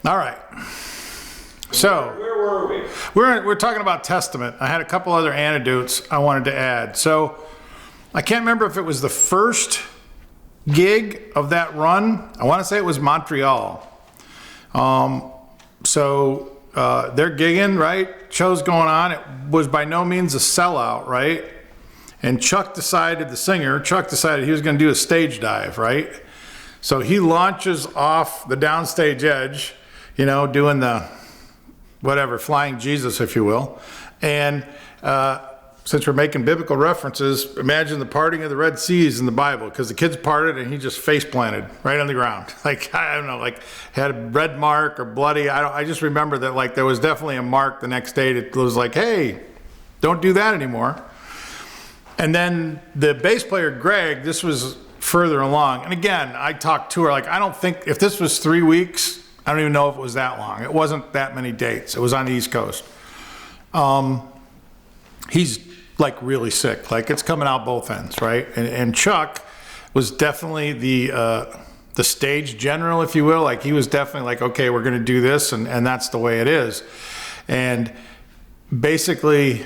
All right. So where were we? We're talking about Testament. I had a couple other anecdotes I wanted to add. So I can't remember if it was the first gig of that run. I want to say it was Montreal. They're gigging, right? Show's going on. It was by no means a sellout, right? And the singer decided he was going to do a stage dive, right? So he launches off the downstage edge, doing the whatever, flying Jesus, if you will. And since we're making biblical references, imagine the parting of the Red Seas in the Bible, because the kids parted and he just face planted right on the ground. Like, I don't know, like had a red mark or bloody. I just remember that like there was definitely a mark the next day that was like, hey, don't do that anymore. And then the bass player, Greg, this was further along. And again, I talked to her, like, I don't think, if this was 3 weeks, I don't even know if it was that long. It wasn't that many dates. It was on the East Coast. He's like really sick. Like it's coming out both ends, right? And Chuck was definitely the stage general, if you will. Like he was definitely like, okay, we're going to do this, and that's the way it is. And basically,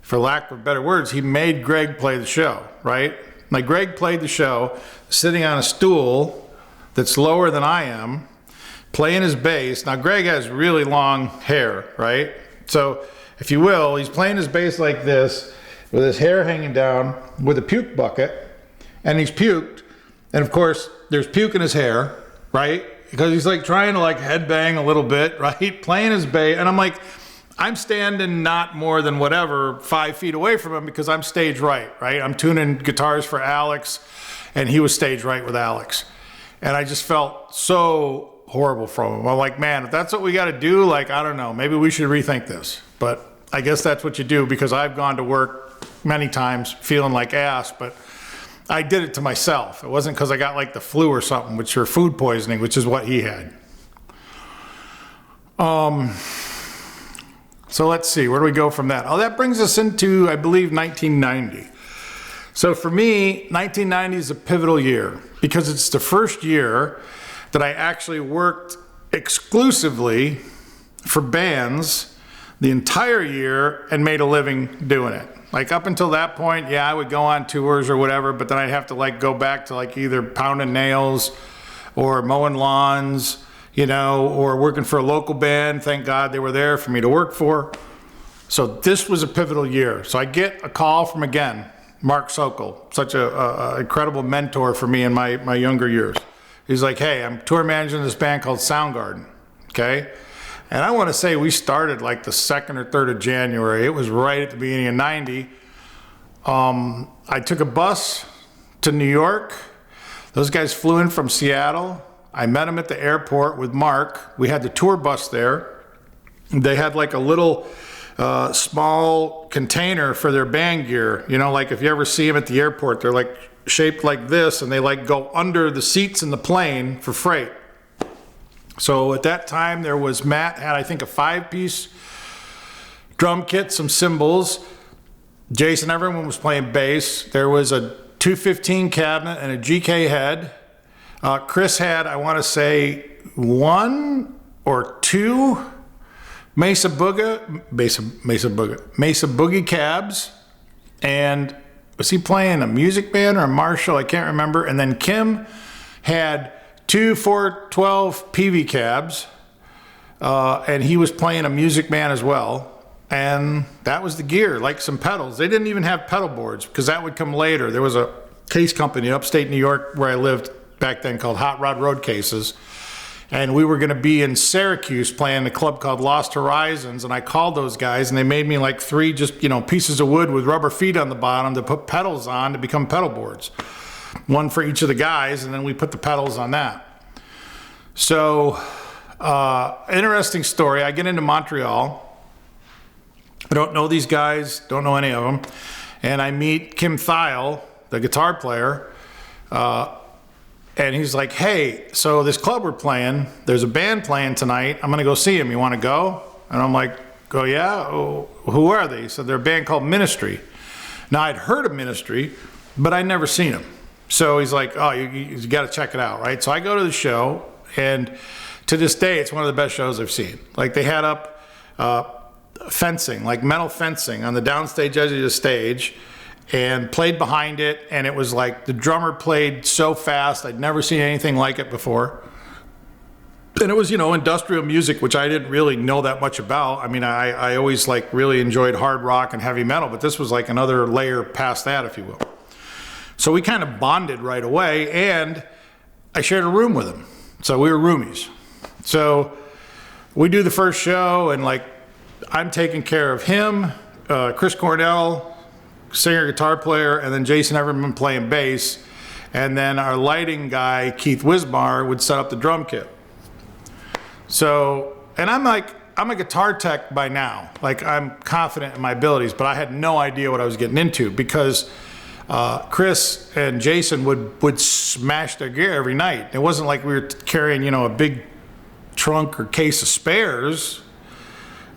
for lack of better words, he made Greg play the show, right? Like Greg played the show sitting on a stool that's lower than I am, playing his bass. Now Greg has really long hair, right? So if you will, he's playing his bass like this with his hair hanging down with a puke bucket, and he's puked. And of course there's puke in his hair, right? Because he's like trying to like headbang a little bit, right? Playing his bass. And I'm like, I'm standing not more than whatever 5 feet away from him because I'm stage right? I'm tuning guitars for Alex, and he was stage right with Alex. And I just felt so horrible from him. I'm like, man, if that's what we got to do, like, I don't know, maybe we should rethink this. But I guess that's what you do, because I've gone to work many times feeling like ass, but I did it to myself. It wasn't because I got like the flu or something, which or food poisoning, which is what he had. So let's see, where do we go from that? Oh, that brings us into, I believe, 1990. So for me, 1990 is a pivotal year because it's the first year that I actually worked exclusively for bands the entire year and made a living doing it. Like up until that point, yeah, I would go on tours or whatever, but then I'd have to like go back to like either pounding nails or mowing lawns, or working for a local band. Thank God they were there for me to work for. So this was a pivotal year. So I get a call from, again, Marc Sokol, such a incredible mentor for me in my younger years. He's like, hey, I'm tour managing this band called Soundgarden, okay? And I want to say we started like the 2nd or 3rd of January. It was right at the beginning of 90. I took a bus to New York. Those guys flew in from Seattle. I met them at the airport with Mark. We had the tour bus there. They had like a little small container for their band gear. Like if you ever see them at the airport, they're like shaped like this, and they like go under the seats in the plane for freight. So at that time there was, Matt had I think a 5-piece drum kit, some cymbals. Jason Everman was playing bass. There was a 215 cabinet and a GK head. Chris had, I want to say, 1 or 2 Mesa Boogie cabs. And was he playing a music band or a Marshall? I can't remember. And then Kim had 2 412 PV cabs, and he was playing a music band as well. And that was the gear, like some pedals. They didn't even have pedal boards because that would come later. There was a case company in upstate New York where I lived back then called Hot Rod Road Cases. And we were going to be in Syracuse playing a club called Lost Horizons. And I called those guys, and they made me like 3 just, pieces of wood with rubber feet on the bottom to put pedals on to become pedal boards. 1 for each of the guys, and then we put the pedals on that. So, interesting story. I get into Montreal. I don't know these guys, don't know any of them. And I meet Kim Thiel, the guitar player, and he's like, hey, so this club we're playing, there's a band playing tonight. I'm going to go see him. You want to go? And I'm like, oh, yeah? Oh, who are they? He said, they're a band called Ministry. Now, I'd heard of Ministry, but I'd never seen them. So he's like, oh, you got to check it out, right? So I go to the show, and to this day, it's one of the best shows I've seen. Like, they had up fencing, like metal fencing on the downstage edge of the stage, and played behind it, and it was like the drummer played so fast, I'd never seen anything like it before. And it was, you know, industrial music, which I didn't really know that much about. I mean, I always like really enjoyed hard rock and heavy metal, but this was like another layer past that, if you will. So we kind of bonded right away, and I shared a room with him. So we were roomies. So we do the first show, and like I'm taking care of him, Chris Cornell, singer, guitar player, and then Jason Everman playing bass. And then our lighting guy, Keith Wismar, would set up the drum kit. So, and I'm a guitar tech by now. Like, I'm confident in my abilities, but I had no idea what I was getting into, because Chris and Jason would smash their gear every night. It wasn't like we were carrying, you know, a big trunk or case of spares.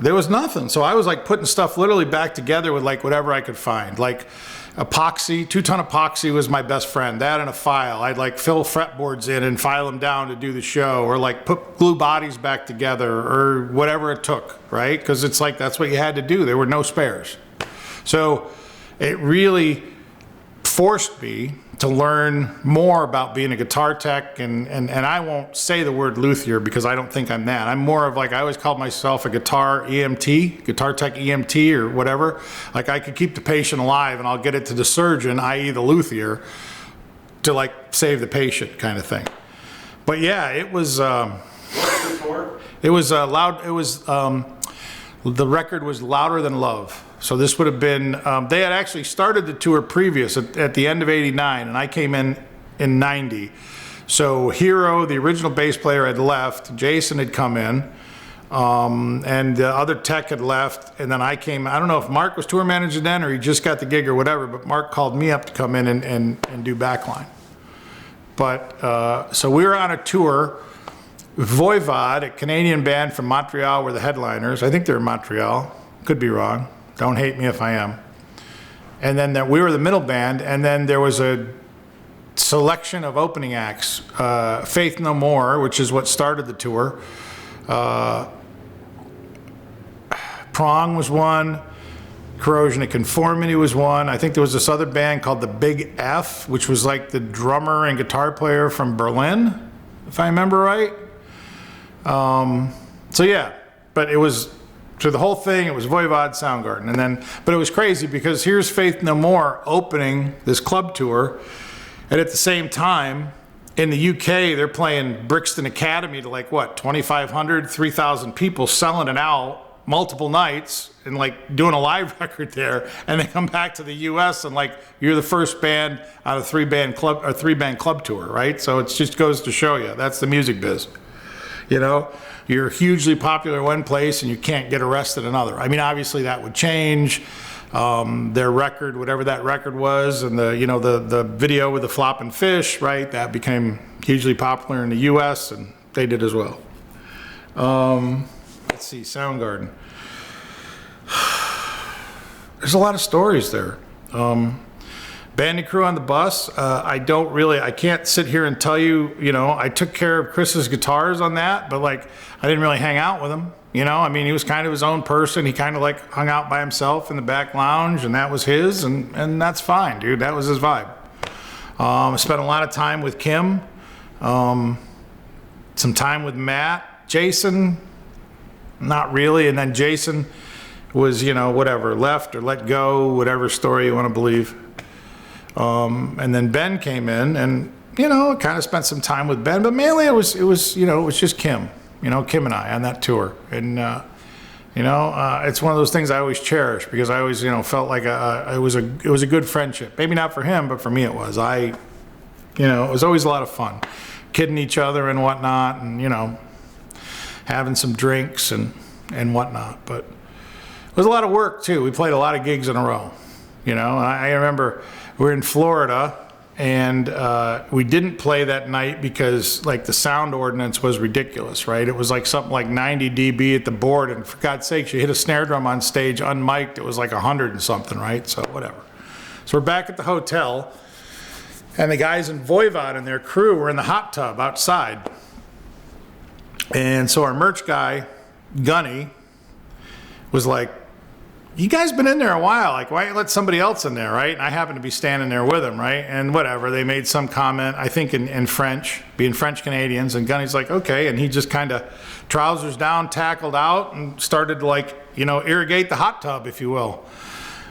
There was nothing. So I was like putting stuff literally back together with like whatever I could find. Like epoxy, 2-ton epoxy was my best friend. That and a file. I'd like fill fretboards in and file them down to do the show, or like put glue bodies back together, or whatever it took, right? Because it's like that's what you had to do. There were no spares. So it really forced me to learn more about being a guitar tech, and I won't say the word luthier because I don't think I'm that. I'm more of like, I always called myself a guitar EMT, guitar tech EMT or whatever. Like, I could keep the patient alive and I'll get it to the surgeon, i.e. the luthier, to like save the patient kind of thing. But yeah, it was loud. It was the record was Louder Than Love. So this would have been, they had actually started the tour previous at the end of '89, and I came in '90. So Hero, the original bass player, had left. Jason had come in, and the other tech had left. And then I came, I don't know if Marc was tour manager then or he just got the gig or whatever, but Marc called me up to come in and do Backline. But, so we were on a tour. Voivod, a Canadian band from Montreal, were the headliners. I think they're in Montreal. Could be wrong. Don't hate me if I am. And then we were the middle band, and then there was a selection of opening acts. Faith No More, which is what started the tour. Prong was one. Corrosion of Conformity was one. I think there was this other band called the Big F, which was like the drummer and guitar player from Berlin, if I remember right. So yeah, but it was, to the whole thing, it was Voivod, Soundgarden. And then, but it was crazy because here's Faith No More opening this club tour, and at the same time, in the UK, they're playing Brixton Academy to like, what, 2,500, 3,000 people, selling it out multiple nights and like doing a live record there. And they come back to the US and like, you're the first band on a three-band club tour, right? So it just goes to show you, that's the music biz. You know, you're hugely popular in one place and you can't get arrested in another. I mean, obviously that would change. Their record, whatever that record was, and the video with the flopping fish, right? That became hugely popular in the U.S. and they did as well. Let's see, Soundgarden. There's a lot of stories there. Band and crew on the bus. I can't sit here and tell you, I took care of Chris's guitars on that, but like, I didn't really hang out with him. I mean, he was kind of his own person. He kind of like hung out by himself in the back lounge, and that was his, and that's fine, dude. That was his vibe. I spent a lot of time with Kim, some time with Matt, Jason, not really, and then Jason was, whatever, left or let go, whatever story you want to believe. And then Ben came in, and kind of spent some time with Ben, but mainly it was just Kim, Kim and I on that tour, and it's one of those things I always cherish because I always felt like it was a good friendship. Maybe not for him, but for me it was. It was always a lot of fun, kidding each other and whatnot, and having some drinks and whatnot. But it was a lot of work too. We played a lot of gigs in a row. I remember we were in Florida, and we didn't play that night because like the sound ordinance was ridiculous, right? It was like something like 90 dB at the board, and for God's sakes, you hit a snare drum on stage unmiked, it was like 100 and something, right? So whatever. So we're back at the hotel, and the guys in Voivod and their crew were in the hot tub outside. And so our merch guy, Gunny, was like, you guys been in there a while, like why let somebody else in there, right? And I happened to be standing there with him, right? And whatever, they made some comment, I think in French, being French Canadians, and Gunny's like, okay, and he just kind of trousers down, tackled out, and started to like, you know, irrigate the hot tub, if you will,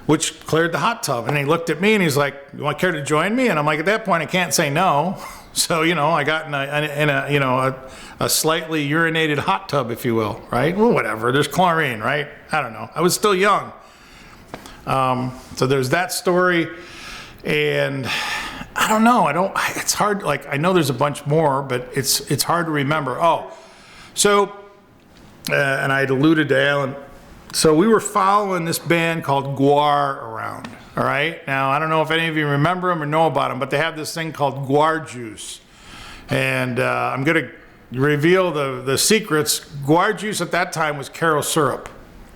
which cleared the hot tub. And he looked at me and he's like, you want care to join me? And I'm like, at that point, I can't say no. So, you know, I got in a you know, a slightly urinated hot tub, if you will, right? Well, whatever, there's chlorine, right? I don't know, I was still young. So there's that story, and I don't know, it's hard, like, I know there's a bunch more, but it's hard to remember. Oh, so, and I had alluded to Alan, so we were following this band called Guar around, all right? Now, I don't know if any of you remember them or know about them, but they have this thing called Guar juice, and I'm gonna reveal the secrets. Guar juice at that time was Caro syrup,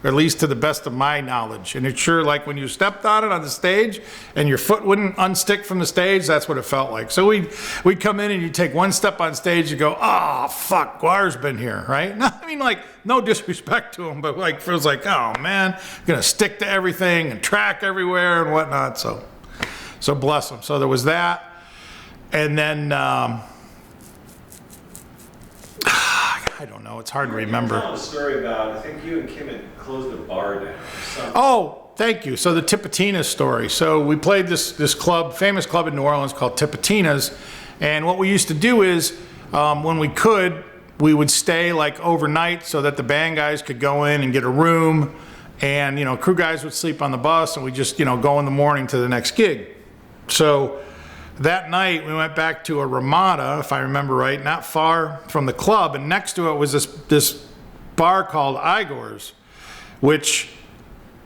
or at least to the best of my knowledge. And it's sure like when you stepped on it on the stage and your foot wouldn't unstick from the stage, that's what it felt like. So we'd come in and you take one step on stage and go, oh, fuck, Guar's been here, right? I mean, like, no disrespect to him, but like, feels like, oh man, gonna stick to everything and track everywhere and whatnot. So bless him. So there was that. And then, I don't know, it's hard to remember. You were telling a story about, I think you and Kim had closed a bar down or something. Oh, thank you. So the Tipitina's story. So we played this club, famous club in New Orleans called Tipitina's. And what we used to do is, when we could, we would stay like overnight so that the band guys could go in and get a room. And, you know, crew guys would sleep on the bus and we just, you know, go in the morning to the next gig. So that night we went back to a Ramada, if I remember right, not far from the club, and next to it was this bar called Igor's, which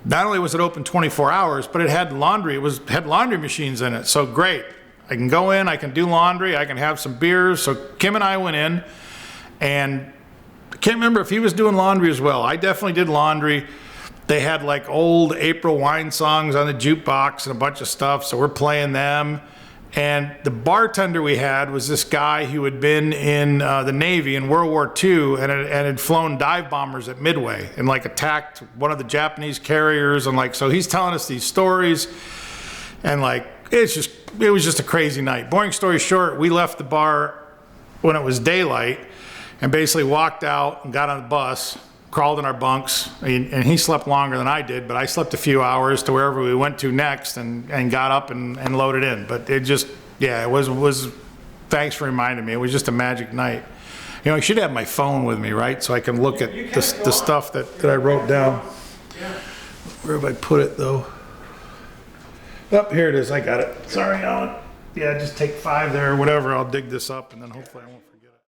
not only was it open 24 hours, but it had laundry. Had laundry machines in it. So great, I can go in, I can do laundry, I can have some beers. So Kim and I went in, and I can't remember if he was doing laundry as well. I definitely did laundry. They had like old April wine songs on the jukebox and a bunch of stuff, so we're playing them. And the bartender we had was this guy who had been in the Navy in World War II and had flown dive bombers at Midway and like attacked one of the Japanese carriers. And like, so he's telling us these stories, and like, it was just a crazy night. Boring story short, we left the bar when it was daylight and basically walked out and got on the bus, crawled in our bunks, and he slept longer than I did, but I slept a few hours to wherever we went to next and got up and loaded in. But it just, yeah, it was, thanks for reminding me, it was just a magic night. You know, I should have my phone with me, right? So I can look at the stuff that I wrote down. Where have I put it though? Oh, here it is, I got it. Sorry, Alan. Yeah, just take 5 there or whatever, I'll dig this up and then hopefully I won't forget.